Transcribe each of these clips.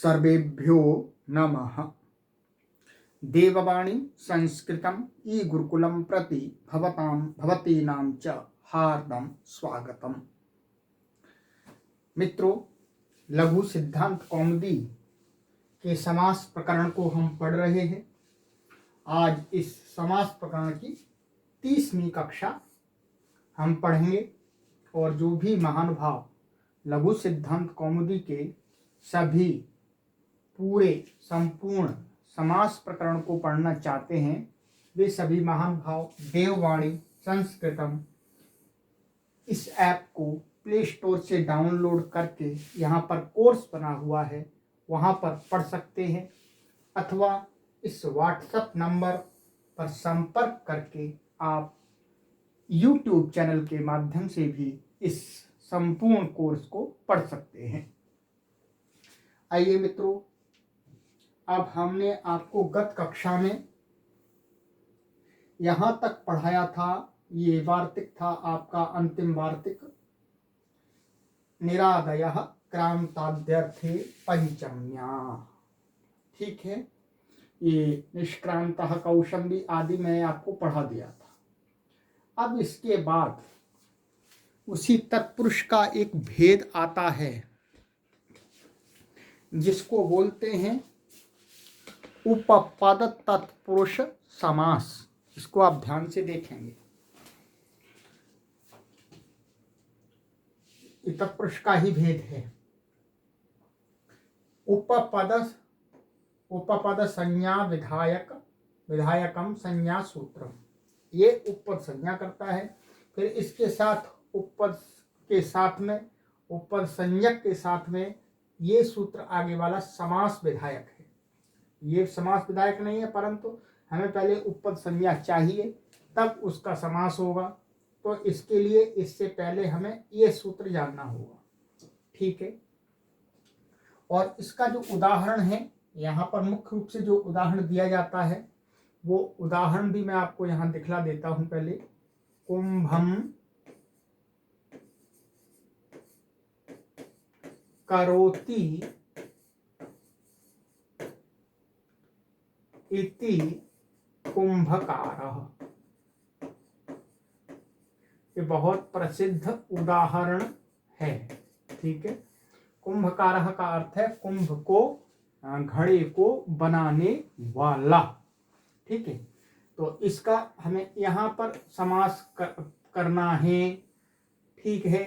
सर्वेभ्यो नमः। देववाणी संस्कृतम ई गुरुकुलम प्रति भवतीनां च हार्दं स्वागतम। मित्रों, लघु सिद्धांत कौमुदी के समास प्रकरण को हम पढ़ रहे हैं। आज इस समास प्रकरण की 30वीं कक्षा हम पढ़ेंगे और जो भी महानुभाव लघु सिद्धांत कौमुदी के सभी पूरे संपूर्ण समास प्रकरण को पढ़ना चाहते हैं, वे सभी महानुभाव देववाणी संस्कृतम इस ऐप को प्ले स्टोर से डाउनलोड करके यहाँ पर कोर्स बना हुआ है, वहाँ पर पढ़ सकते हैं, अथवा इस व्हाट्सएप नंबर पर संपर्क करके आप यूट्यूब चैनल के माध्यम से भी इस संपूर्ण कोर्स को पढ़ सकते हैं। आइए मित्रों, अब हमने आपको गत कक्षा में यहाँ तक पढ़ाया था, ये वार्तिक था आपका अंतिम वार्तिक, निरादयः क्रांताद्यर्थे पंचम्या। ठीक है, ये निष्क्रांतः कौशंबी आदि मैं आपको पढ़ा दिया था। अब इसके बाद उसी तत्पुरुष का एक भेद आता है जिसको बोलते हैं उपपद तत्पुरुष समास। इसको आप ध्यान से देखेंगे, ये तत्पुरुष का ही भेद है। उपपद संज्ञा विधायकम संज्ञा सूत्रम, ये उपपद संज्ञा करता है, फिर इसके साथ उपपद के साथ में उपपद संज्ञक के साथ में ये सूत्र आगे वाला समास विधायक है। ये समास विधायक नहीं है, परंतु हमें पहले उपपद संज्ञा चाहिए तब उसका समास होगा, तो इसके लिए इससे पहले हमें ये सूत्र जानना होगा। ठीक है, और इसका जो उदाहरण है यहाँ पर मुख्य रूप से जो उदाहरण दिया जाता है वो उदाहरण भी मैं आपको यहाँ दिखला देता हूँ। पहले कुंभम करोति इति कुंभकारः, ये बहुत प्रसिद्ध उदाहरण है। ठीक है, कुंभकारः का अर्थ है कुंभ को, घड़े को बनाने वाला। ठीक है, तो इसका हमें यहाँ पर समास करना है। ठीक है,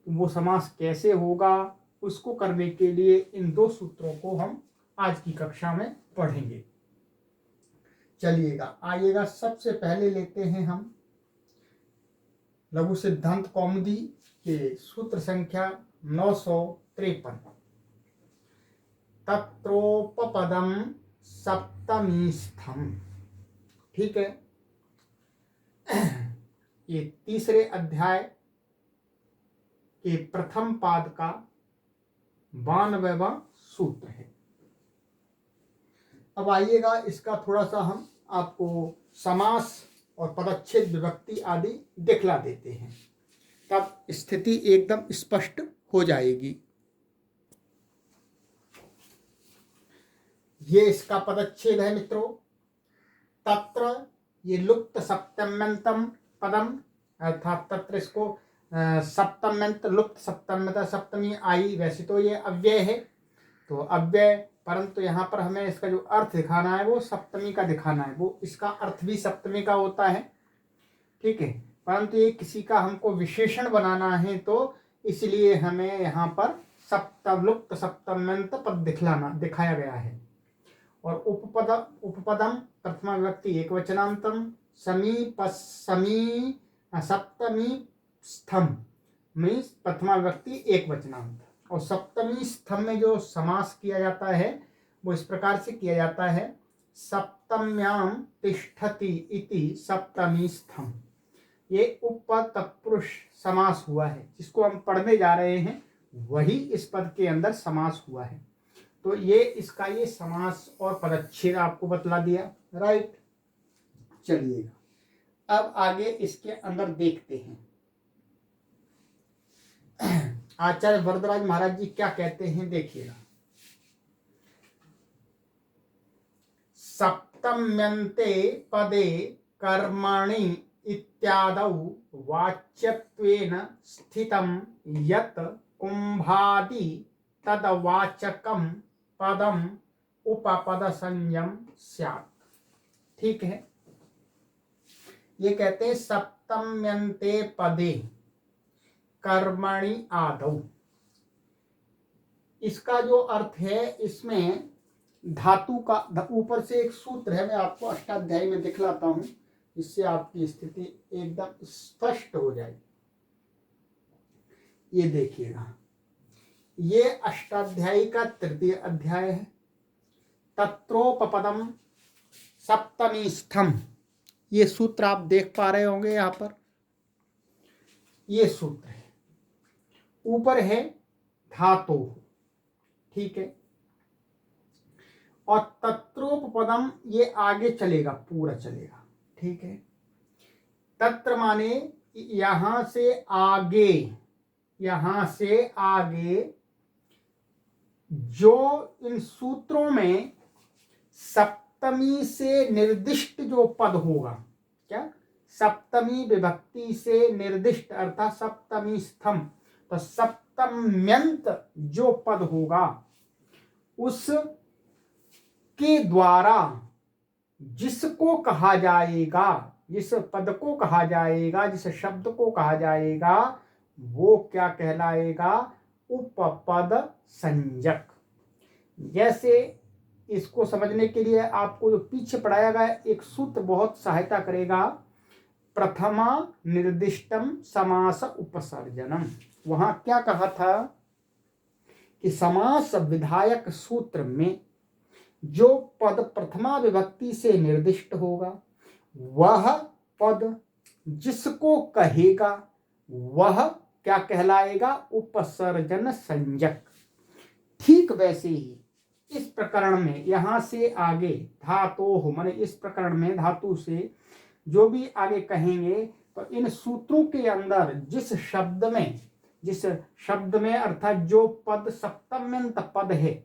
वो समास कैसे होगा उसको करने के लिए इन दो सूत्रों को हम आज की कक्षा में पढ़ेंगे। चलिएगा, आइएगा, सबसे पहले लेते हैं हम लघु सिद्धांत कौमुदी के सूत्र संख्या 953। तत्रोपपदम सप्तमीस्थम। ठीक है, ये तीसरे अध्याय के प्रथम पाद का 92वां सूत्र है। अब आइएगा, इसका थोड़ा सा हम आपको समास और पदच्छेद विभक्ति आदि दिखला देते हैं, तब स्थिति एकदम स्पष्ट हो जाएगी। ये इसका पदच्छेद है मित्रों। तत्र, ये लुप्त सप्तम्यंतम पदम, अर्थात तत्र इसको सप्तम्यंत लुप्त सप्तम्यता सप्तमी आई, वैसे तो ये अव्यय है, तो अव्यय, परंतु यहाँ पर हमें इसका जो अर्थ दिखाना है वो सप्तमी का दिखाना है, वो इसका अर्थ भी सप्तमी का होता है। ठीक है, परंतु ये किसी का हमको विशेषण बनाना है, तो इसलिए हमें यहाँ पर लुप्त सप्तम्यंत पद दिखाया गया है। और उपपदम प्रथमा विभक्ति एकवचनांतम सप्तमी स्थम में प्रथमा विभक्ति एकवचनांत, और सप्तमी स्थम में जो समास किया जाता है वो इस प्रकार से किया जाता है, सप्तम्याम तिष्ठति इति सप्तमी स्थम। ये उपपद तत्पुरुष समास हुआ है, जिसको हम पढ़ने जा रहे हैं वही इस पद के अंदर समास हुआ है। तो ये इसका ये समास और पदच्छेद आपको बतला दिया। राइट, चलिएगा, अब आगे इसके अंदर देखते हैं आचार्य वरदराज महाराज जी क्या कहते हैं, देखिएगा। सप्तम्यन्ते पदे कर्मणि इत्यादौ वाच्यत्वेन स्थितं यत् कुम्भादि तद्वाचकं पदम उपपदसंज्ञं स्यात्। ठीक है, ये कहते हैं सप्तम्यन्ते पदे कर्मणि आदौ। इसका जो अर्थ है, इसमें धातु का ऊपर से एक सूत्र है, मैं आपको अष्टाध्यायी में दिखलाता हूं, इससे आपकी स्थिति एकदम स्पष्ट हो जाएगी। ये देखिएगा, ये अष्टाध्यायी का तृतीय अध्याय है। तत्रोपपदम सप्तमी स्थम, ये सूत्र आप देख पा रहे होंगे यहां पर, ये सूत्र है। ऊपर है धातु, ठीक है, और तत्रोपपदम ये आगे चलेगा, पूरा चलेगा, ठीक है। तत्र माने यहां से आगे, यहां से आगे जो इन सूत्रों में सप्तमी से निर्दिष्ट जो पद होगा, क्या, सप्तमी विभक्ति से निर्दिष्ट अर्थात सप्तमी स्थम, तो सप्तम्यंत जो पद होगा उस के द्वारा जिसको कहा जाएगा, जिस पद को कहा जाएगा, जिस शब्द को कहा जाएगा, वो क्या कहलाएगा, उपपद संज्ञक। जैसे इसको समझने के लिए आपको जो पीछे पढ़ाया गया एक सूत्र बहुत सहायता करेगा। प्रथमा निर्दिष्टम समास उपसर्जनम, वहां क्या कहा था कि समास विधायक सूत्र में जो पद प्रथमा विभक्ति से निर्दिष्ट होगा, वह पद जिसको कहेगा वह क्या कहलाएगा, उपसर्जन संज्ञक। ठीक वैसे ही इस प्रकरण में यहां से आगे धातोः माने इस प्रकरण में धातु से जो भी आगे कहेंगे, तो इन सूत्रों के अंदर जिस शब्द में अर्थात जो पद सप्तम्यंत पद है,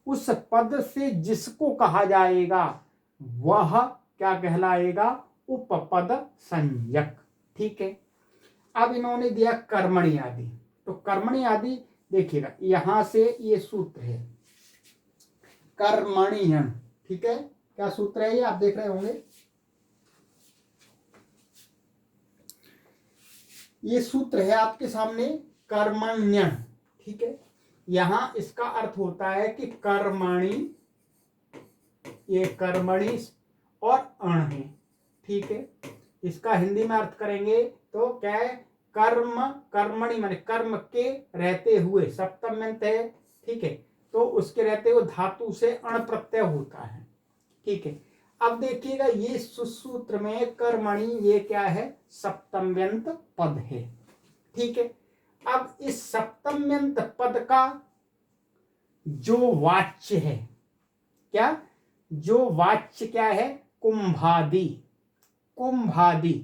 उस पद से जिसको कहा जाएगा वह क्या कहलाएगा, उपपद संज्ञक। ठीक है, अब इन्होंने दिया कर्मणि आदि, तो कर्मणि आदि देखिएगा, यहां से ये सूत्र है कर्मण्यन। ठीक है, क्या सूत्र है ये आप देख रहे होंगे, ये सूत्र है आपके सामने कर्मण्यन। ठीक है, यहां इसका अर्थ होता है कि कर्मणि, ये कर्मणि और अण है। ठीक है, इसका हिंदी में अर्थ करेंगे तो क्या है, कर्म, कर्मणि माने कर्म के रहते हुए, सप्तम्यंत है, ठीक है, तो उसके रहते हुए धातु से अण प्रत्यय होता है। ठीक है, अब देखिएगा ये सुसूत्र में कर्मणि ये क्या है, सप्तम्यंत पद है। ठीक है, अब इस सप्तम्यंत पद का जो वाच्य है, क्या, जो वाच्य क्या है, कुंभादि, कुंभादि,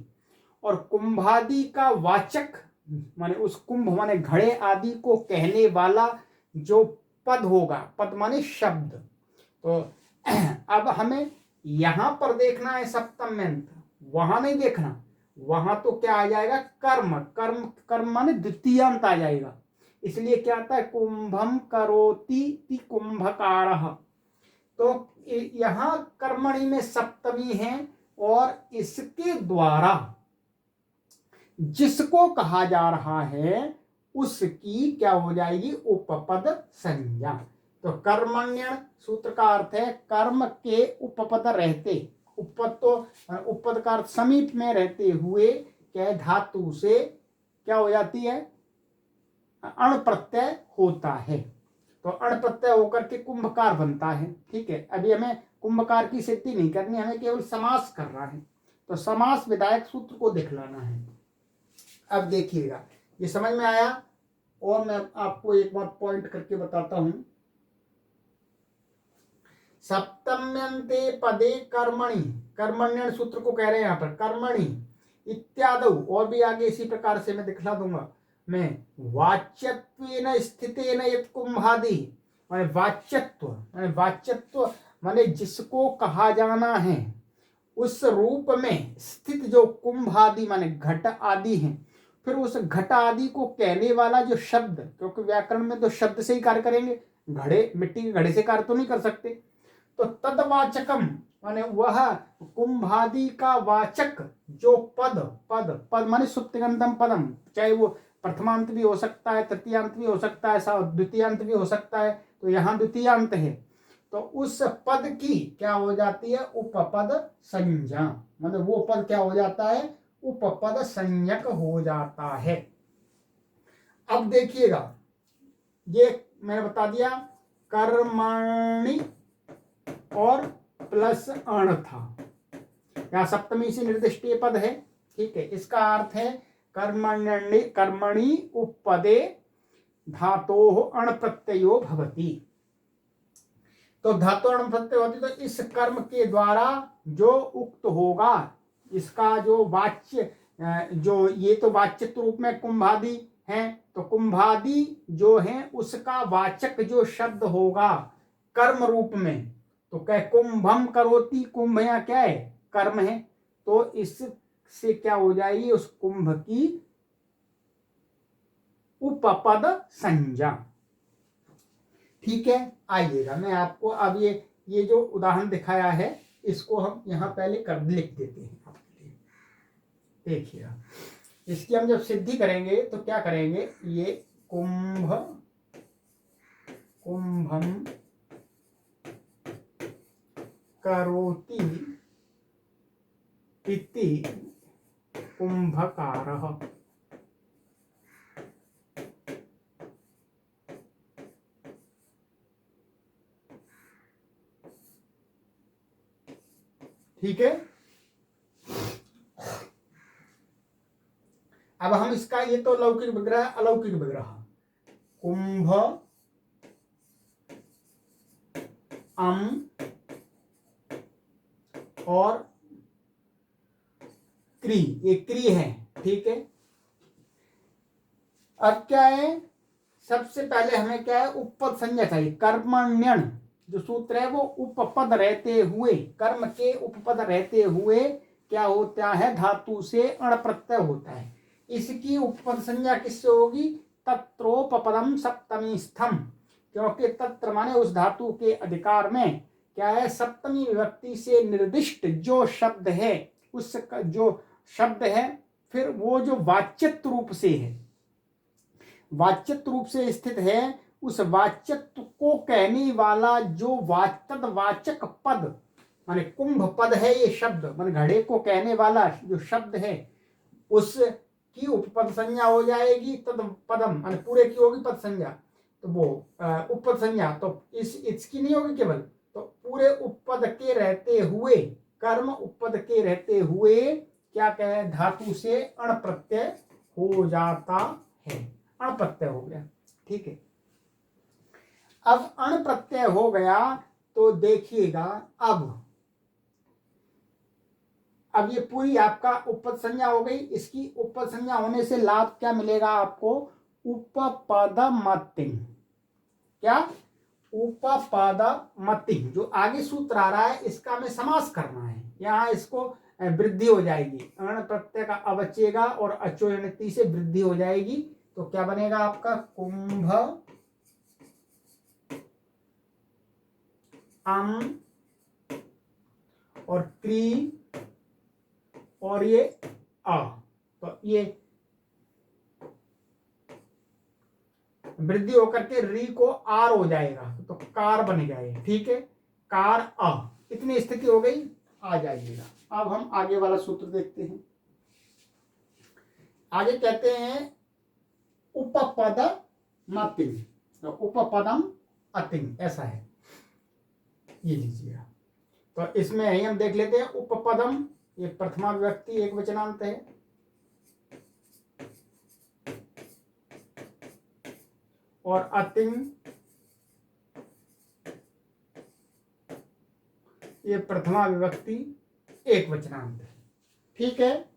और कुंभादि का वाचक माने उस कुंभ माने घड़े आदि को कहने वाला जो पद होगा, पद माने शब्द। तो अब हमें यहां पर देखना है सप्तम्यंत, वहां नहीं देखना, वहां तो क्या आ जाएगा, कर्म, कर्म, कर्म माने द्वितीयांत आ जाएगा, इसलिए क्या आता है, कुंभम करोति कुंभकारः। तो यहां कर्मणि में सप्तमी है और इसके द्वारा जिसको कहा जा रहा है उसकी क्या हो जाएगी, उपपद संज्ञा। तो कर्मण्यन सूत्र का अर्थ है कर्म के उपपद रहते, उपपद तो उपपद का अर्थ समीप में रहते हुए क्या धातु से क्या हो जाती है, अण प्रत्यय होता है, तो अण प्रत्यय होकर के कुंभकार बनता है। ठीक है, अभी हमें कुंभकार की सिद्धि नहीं करनी, हमें केवल समास करना है, तो समास विधायक सूत्र को दिखलाना है। अब देखिएगा ये समझ में आया, और मैं आपको एक बार पॉइंट करके बताता हूं। सप्तम्यन्ते पदे कर्मणि, कर्मण्यन सूत्र को कह रहे हैं यहां पर, कर्मणि इत्यादौ, और भी आगे इसी प्रकार से मैं दिखला दूंगा मैं, वाच्यत्वेन स्थितेन यत् कुंभादि, माने वाच्यत्व, माने वाच्यत्व माने जिसको कहा जाना है उस रूप में स्थित जो कुंभ आदि माने घट आदि हैं, फिर उस घट आदि को कहने वाला जो शब्द, क्योंकि व्याकरण में तो शब्द से ही कार्य करेंगे, घड़े मिट्टी के घड़े से कार्य तो नहीं कर सकते, तो तदवाचकम माने वह कुंभादि का वाचक जो पद, पद पद माने सुप्तिगंतम पदम, चाहे वो प्रथमांत भी हो सकता है, तृतीयांत भी हो सकता है, द्वितीयांत भी हो सकता है, तो यहाँ द्वितीयांत है, तो उस पद की क्या हो जाती है, उपपद संज्ञा, मतलब वो पद क्या हो जाता है, उपपद संज्ञक हो जाता है। अब देखिएगा, ये मैंने बता दिया कर्मणि और प्लस अण था, यहाँ सप्तमी से निर्दिष्ट ये पद है, ठीक है। इसका अर्थ है कर्मणि, कर्मणि उपपदे धातोः अण प्रत्ययो भवति, तो धातु अण प्रत्यय होती, तो इस कर्म के द्वारा जो उक्त होगा, इसका जो वाच्य, जो ये तो वाच्यत्व रूप में कुंभादि हैं, तो कुंभादि जो है उसका वाचक जो शब्द होगा कर्म रूप में, तो क्या कुंभम करोति, कुंभ यहाँ क्या है, कर्म है, तो इससे क्या हो जाएगी, उस कुंभ की उपपद संज्ञा, ठीक है। आइएगा मैं आपको अब ये जो उदाहरण दिखाया है इसको हम यहाँ पहले कर लिख देते हैं आपके लिए, देखिएगा। इसकी हम जब सिद्धि करेंगे तो क्या करेंगे, ये कुंभ, कुंभम करोति इति कुंभकारः, ठीक है। अब हम इसका, ये तो लौकिक विग्रह, अलौकिक विग्रह, कुंभ अम और क्री, ये क्री है, ठीक है। अब क्या है, सबसे पहले हमें क्या है, उपपद संज्ञा चाहिए, कर्मण्यन जो सूत्र है वो उपपद रहते हुए, कर्म के उपपद रहते हुए क्या होता है, धातु से अण प्रत्यय होता है, इसकी उपपद संज्ञा किससे होगी, तत्रोपपदम सप्तमी स्थम, क्योंकि तत्र माने उस धातु के अधिकार में क्या है, सप्तमी विभक्ति से निर्दिष्ट जो शब्द है, उस जो शब्द है, फिर वो जो वाच्यत्व रूप से है, वाच्यत्व रूप से स्थित है, उस वाच्यत्व को कहने वाला जो वाचक पद माने कुंभ पद है, ये शब्द माने घड़े को कहने वाला जो शब्द है, उसकी उपपद संज्ञा हो जाएगी, तद पदम माने पूरे की होगी पद संज्ञा, तो वो उपपद संज्ञा, तो इसकी नहीं होगी केवल, तो पूरे उपपद के रहते हुए, कर्म उपपद के रहते हुए क्या कहे, धातु से अण प्रत्यय हो जाता है, अण प्रत्यय हो गया, ठीक है। अब अण प्रत्यय हो गया तो देखिएगा, अब ये पूरी आपका उपपद संज्ञा हो गई, इसकी उपपद संज्ञा होने से लाभ क्या मिलेगा आपको, उपपदमति, क्या, उपपदमति, जो आगे सूत्र आ रहा है इसका हमें समास करना है, यहाँ इसको वृद्धि हो जाएगी, अण प्रत्यय का अवचेगा और अचोयनति से वृद्धि हो जाएगी, तो क्या बनेगा आपका, कुंभ अम और क्री और ये आ, तो ये वृद्धि होकर के री को आर हो जाएगा, तो कार बन जाएगा, ठीक है, कार अ, इतनी स्थिति हो गई, आ जाइएगा। अब हम आगे वाला सूत्र देखते हैं, आगे कहते हैं उपपदमतिं, तो उपपदम अतिं ऐसा है, ये लीजिएगा। तो इसमें ही हम देख लेते हैं, उपपदम ये प्रथमा विभक्ति एक वचनांत है, और अतिं ये प्रथमा विभक्ति एक वचनांत है, ठीक है।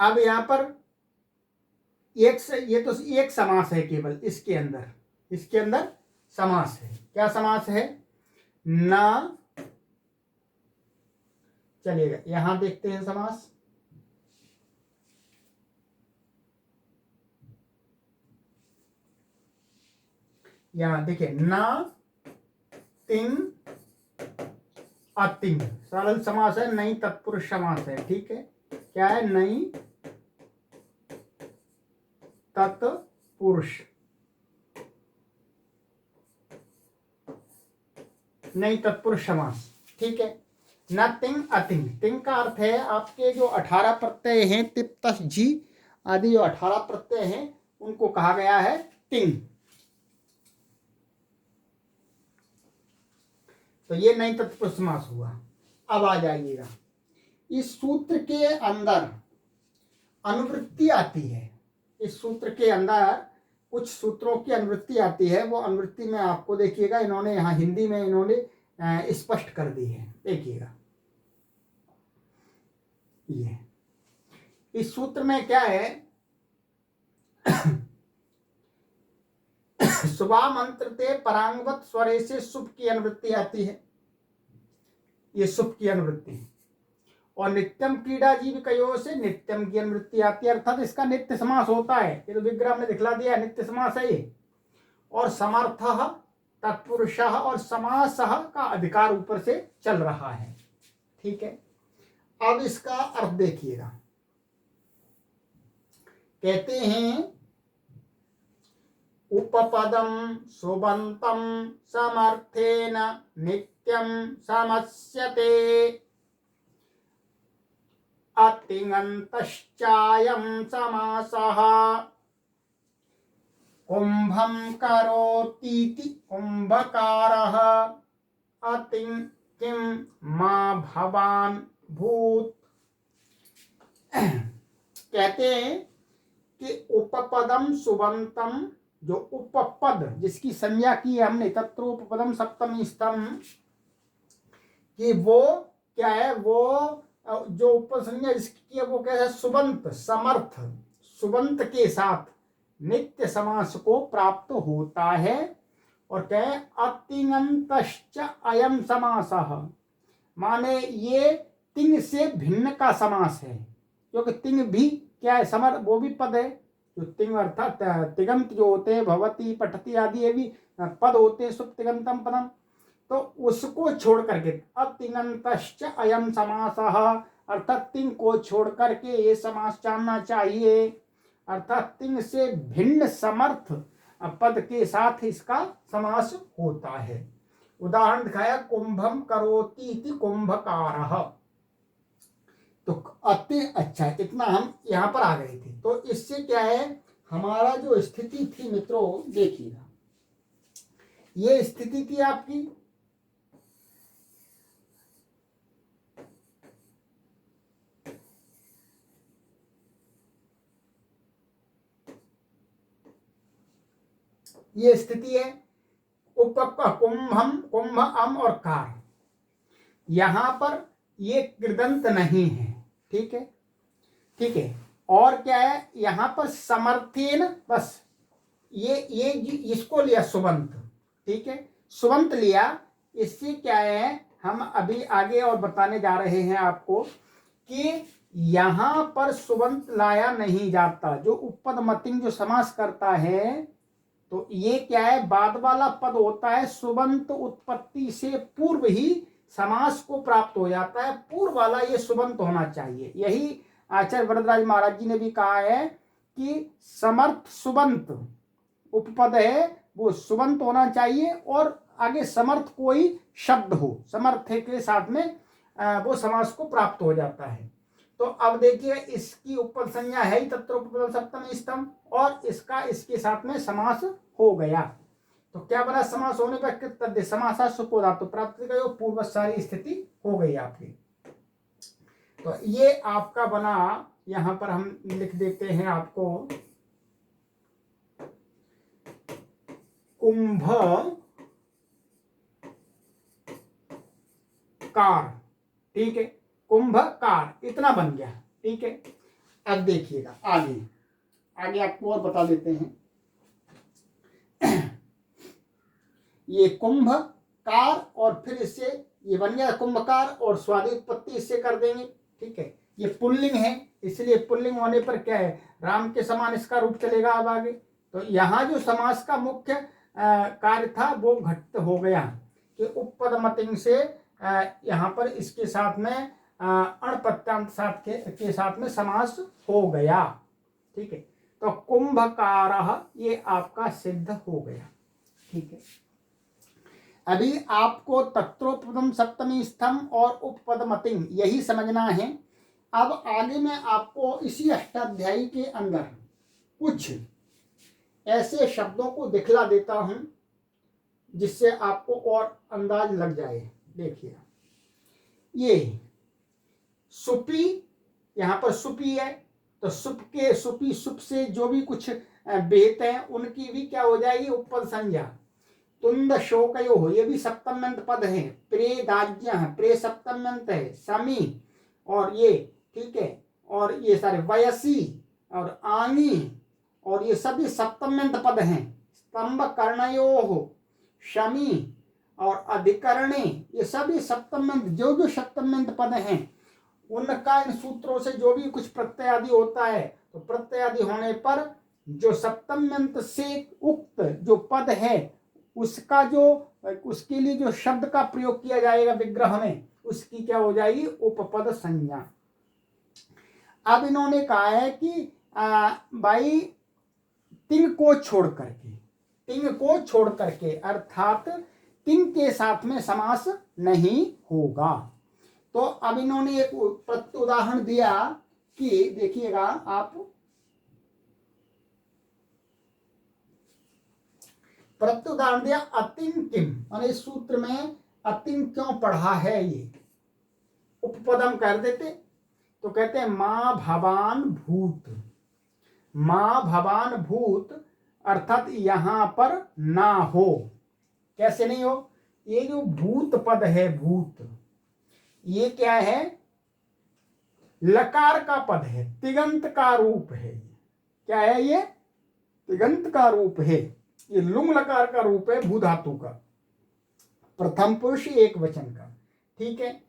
अब यहाँ पर एक से, ये तो एक समास है केवल, इसके अंदर समास है। क्या समास है? ना, चलिएगा यहां देखते हैं समास। यहां देखिए, ना तिंग अतिंग, सरल समास है, नई तत्पुरुष समास है। ठीक है, क्या है? नई तत्पुरुष, नई तत्पुरुष समास। ठीक है, न तिंग अतिंग। तिंग का अर्थ है आपके जो 18 प्रत्यय हैं, तिप तस जी आदि जो 18 प्रत्यय हैं, उनको कहा गया है तिंग। तो ये नई तत्पुरुष समास हुआ। अब आ जाइएगा, इस सूत्र के अंदर अनुवृत्ति आती है। इस सूत्र के अंदर कुछ सूत्रों की अनुवृत्ति आती है। वो अनुवृत्ति में आपको देखिएगा, इन्होंने यहाँ हिंदी में इन्होंने स्पष्ट कर दी है। देखिएगा, ये इस सूत्र में क्या है? शुभा मंत्र ते परांगवत स्वरे से शुभ की अनुवृत्ति आती है। ये शुभ की अनुवृत्ति। और नित्यम क्रीड़ा जीविकयो से नित्यम की अनुवृत्ति आती है, अर्थात इसका नित्य समास होता है। ये तो विग्रह में दिखला दिया, नित्य समास है ये। और समर्थः, तत्पुरुषः और समासः का अधिकार ऊपर से चल रहा है। ठीक है, अब इसका अर्थ देखिएगा। कहते हैं, उपपदम सुबंतम समर्थेन नित्यम समस्यते अतिङन्तश्चायं समासः कुंभं करोतीति कुंभकारः अतिं किं मा भवान् भूत्। कहते हैं कि उपपदम सुबंतम, जो उपपद जिसकी संज्ञा की है हमने, तत्र उपपदम सप्तमी स्तम, कि वो क्या है? वो जो उपसंज्ञा जिसकी है वो क्या है? सुबंत, समर्थ, सुबंत के साथ नित्य समास को प्राप्त होता है। और क्या है? अतिङन्तश्च अयम समासः, माने ये तिंग से भिन्न का समास है, क्योंकि तिंग भी क्या है? समर, वो भी पद है। जो तिंग अर्थात तिगंत जो होते हैं, भवती पठती आदि, ये भी पद होते हैं, सुप तिगंतम पदम। तो उसको छोड़ करके अतिङन्तश्च अयम समासः, अर्थात तिंग को छोड़ करके ये समास जानना चाहिए। अर्थात तिंग से भिन्न समर्थ पद के साथ इसका समास होता है। उदाहरण दिखाया, कुंभम करोति इति कुंभकारः। तो अति अच्छा, इतना हम यहाँ पर आ गए थे। तो इससे क्या है? हमारा जो स्थिति थी मित्रों, देखिएगा, ये स्थिति थी आपकी, ये स्थिति है उप कुंभम, कुंभ अम और कार। यहां पर ये कृदंत नहीं है। ठीक है, ठीक है। और क्या है? यहां पर समर्थेन, बस ये इसको लिया सुबंत। ठीक है, सुबंत लिया। इससे क्या है, हम अभी आगे और बताने जा रहे हैं आपको कि यहां पर सुबंत लाया नहीं जाता। जो उपपद मतिंग जो समास करता है, तो ये क्या है? बाद वाला पद होता है, सुबंत उत्पत्ति से पूर्व ही समास को प्राप्त हो जाता है। पूर्व वाला ये सुबंत होना चाहिए। यही आचार्य वरदराज महाराज जी ने भी कहा है कि समर्थ सुबंत उपपद है, वो सुबंत होना चाहिए, और आगे समर्थ कोई शब्द हो, समर्थ के साथ में वो समास को प्राप्त हो जाता है। तो अब देखिए, इसकी उपपद संज्ञा है ही तत्र उपपद सप्तमी स्तंभ, और इसका इसके साथ में समास हो गया। तो क्या बना? समास होने पर कृतद्य समासा सुपोधातु प्राप्त का पूर्व सारी स्थिति हो गई आपकी। तो ये आपका बना, यहां पर हम लिख देते हैं आपको, कुंभ कार। ठीक है, कुंभकार, इतना बन गया। ठीक है, अब देखिएगा आगे, आगे आपको और बता देते हैं। ये कुंभकार और फिर इससे ये बन गया कुंभकार और स्वादि उत्पत्ति इससे कर देंगे। ठीक है, ये पुल्लिंग है, इसलिए पुल्लिंग होने पर क्या है, राम के समान इसका रूप चलेगा। अब आगे तो यहाँ जो समास का मुख्य कार्य था वो घटित हो गया कि उपपद मतिंग से यहाँ पर इसके साथ में अण प्रत्यांत साथ के साथ में समास हो गया। ठीक है, तो कुंभकारः ये आपका सिद्ध हो गया। ठीक है, अभी आपको तत्रोपदम सप्तमी स्तंभ और उपपद मतिंग यही समझना है। अब आगे मैं आपको इसी अष्टाध्यायी के अंदर कुछ ऐसे शब्दों को दिखला देता हूं जिससे आपको और अंदाज लग जाए। देखिए, ये सुपी, यहां पर सुपी है तो सुप के सुपी सुप से जो भी कुछ बेहत है उनकी भी क्या हो जाएगी, उपपद संज्ञा। तुंद शोकयो हो, ये भी सप्तम्यंत पद है। प्रे दाज्य प्रे सप्तम्यंत है। समी और ये, ठीक है, और ये सारे वयसी और आंगी और ये सभी सप्तम्यंत पद हैं। स्तंभ कर्णयो हो, शमी और अधिकरणे, ये सभी सप्तम्यंत, जो जो सप्तम्यंत पद हैं उनका इन सूत्रों से जो भी कुछ प्रत्यय आदि होता है, तो प्रत्यय आदि होने पर जो सप्तम्यंत से उक्त जो पद है उसका जो उसके लिए जो शब्द का प्रयोग किया जाएगा विग्रह में, उसकी क्या हो जाएगी, उपपद संज्ञा। अब इन्होंने कहा है कि भाई तिंग को छोड़ करके, तिंग को छोड़ करके अर्थात तिंग के साथ में समास नहीं होगा। तो अब इन्होंने एक उदाहरण दिया कि देखिएगा आप, प्रत्युदाहरण दिया अतिंग किम, और इस सूत्र में अतिंग क्यों पढ़ा है, ये उपपद हम कर देते तो कहते हैं मां भवान भूत, मां भवान भूत अर्थात यहां पर ना हो। कैसे नहीं हो, ये जो भूत पद है, भूत ये क्या है, लकार का पद है, तिगंत का रूप है। क्या है ये, तिगंत का रूप है, ये लुंग लकार का रूप है भू धातु का, प्रथम पुरुष एक वचन का। ठीक है,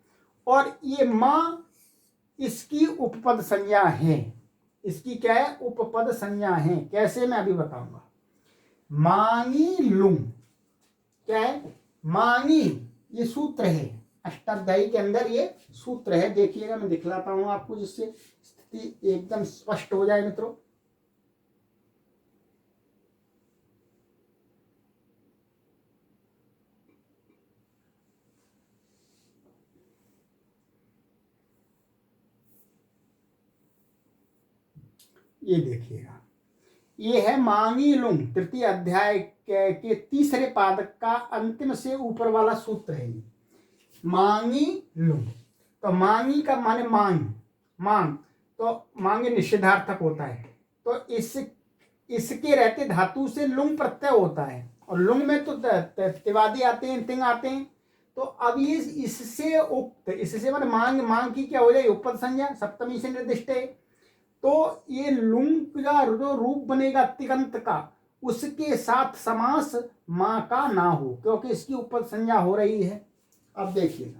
और ये मां इसकी उपपद संज्ञा है, इसकी क्या है, उपपद संज्ञा है। कैसे, मैं अभी बताऊंगा। मांगी लुंग, क्या है, मांगी ये सूत्र है, अष्टाध्यायी के अंदर ये सूत्र है। देखिएगा, मैं दिखलाता हूं आपको जिससे स्थिति एकदम स्पष्ट हो जाए मित्रों। ये देखिएगा, ये है मांगी लुंग, तृतीय अध्याय के तीसरे पाद का अंतिम से ऊपर वाला सूत्र है ये, मांगी लुंग। तो मांगी का माने मांग, मांग तो मांगे निषेधार्थक होता है, तो इसके रहते धातु से लुंग प्रत्यय होता है, और लुंग में तो तिवादी आते हैं, तिंग आते हैं। तो अब ये इससे उक्त, इससे माने मांग, मांग की क्या हो जाए, उपपद संज्ञा, सप्तमी से निर्दिष्ट है। तो ये लुंग का जो रूप बनेगा तिगंत का, उसके साथ समास मां का ना हो, क्योंकि इसकी उपपद संज्ञा हो रही है। अब देखिएगा,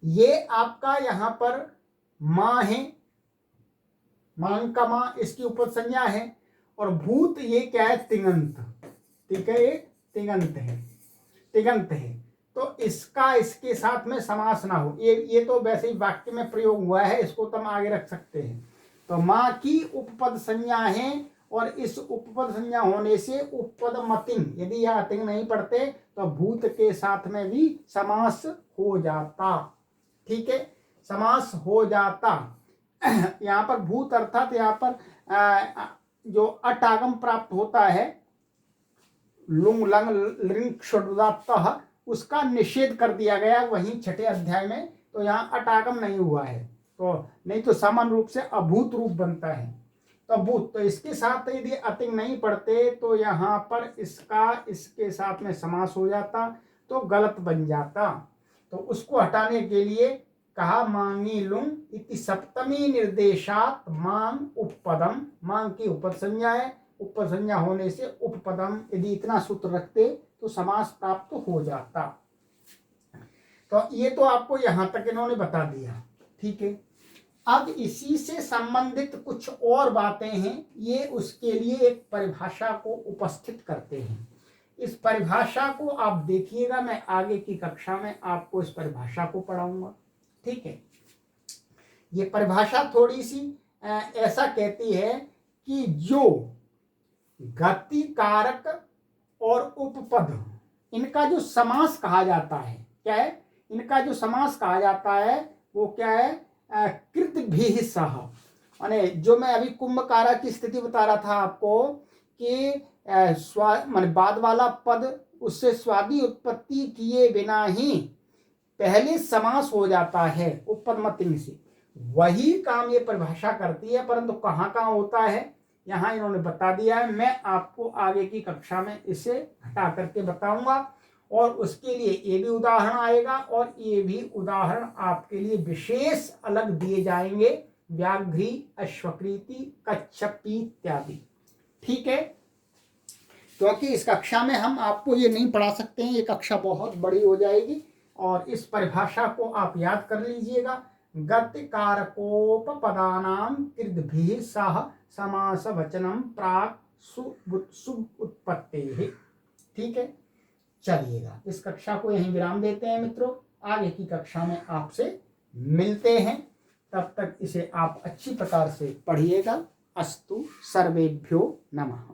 ये आपका यहां पर मां है, मांग का मां इसकी उपपद संज्ञा है, और भूत ये क्या है, तिगंत। ठीक है, ये तिगंत है, तिगंत है। तो इसका इसके साथ में समास ना हो, ये तो वैसे ही वाक्य में प्रयोग हुआ है, इसको तुम आगे रख सकते हैं। तो मां की उपपद संज्ञा है, और इस उपपद संज्ञा होने से उपपद मतिंग, यदि यह अतिंग नहीं पढ़ते तो भूत के साथ में भी समास हो जाता। ठीक है, समास हो जाता। यहाँ पर भूत अर्थात यहाँ पर जो अटागम प्राप्त होता है, लुंग लंग लिंग शुद्धातः, उसका निषेध कर दिया गया वहीं छठे अध्याय में। तो यहाँ अटागम नहीं हुआ है, तो नहीं तो सामान्य रूप से अभूत रूप बनता है। तो भूत, तो इसके साथ यदि अतिंग नहीं पढ़ते तो यहाँ पर इसका इसके साथ में समास हो जाता तो गलत बन जाता। तो उसको हटाने के लिए कहा मांगी लुंग इति सप्तमी निर्देशात मांग उपपदम, मांग की उपद संज्ञा है, उपपद संज्ञा होने से उपपदम, यदि इतना सूत्र रखते तो समास प्राप्त हो जाता। तो ये तो आपको यहां तक इन्होंने बता दिया, ठीक है। अब इसी से संबंधित कुछ और बातें हैं, ये उसके लिए एक परिभाषा को उपस्थित करते हैं। इस परिभाषा को आप देखिएगा, मैं आगे की कक्षा में आपको इस परिभाषा को पढ़ाऊंगा, ठीक है। ये परिभाषा थोड़ी सी ऐसा कहती है कि जो गति कारक और उपपद, इनका जो समास कहा जाता है, क्या है, इनका जो समास कहा जाता है वो क्या है, कृत भी सह, माने जो मैं अभी कुंभकारा की स्थिति बता रहा था आपको कि माने बाद वाला पद उससे स्वादी उत्पत्ति किए बिना ही पहले समास हो जाता है उपपद मतिंग से, वही काम ये परिभाषा करती है, परंतु कहाँ कहाँ होता है यहाँ इन्होंने बता दिया है। मैं आपको आगे की कक्षा में इसे हटा करके बताऊंगा और उसके लिए ये भी उदाहरण आएगा और ये भी उदाहरण आपके लिए विशेष अलग दिए जाएंगे, व्याघ्री, अश्वकृति, कच्छपी इत्यादि, ठीक है। क्योंकि इस कक्षा में हम आपको ये नहीं पढ़ा सकते हैं, ये कक्षा बहुत बड़ी हो जाएगी और इस परिभाषा को आप याद कर लीजिएगा। गति कारकोपपदानां कृद्भिः सह समास वचनम प्राक शुभ उत्पत्तेः, ठीक है। चलिएगा, इस कक्षा को यहीं विराम देते हैं मित्रों, आगे की कक्षा में आपसे मिलते हैं, तब तक इसे आप अच्छी प्रकार से पढ़िएगा। अस्तु, सर्वेभ्यो नमः।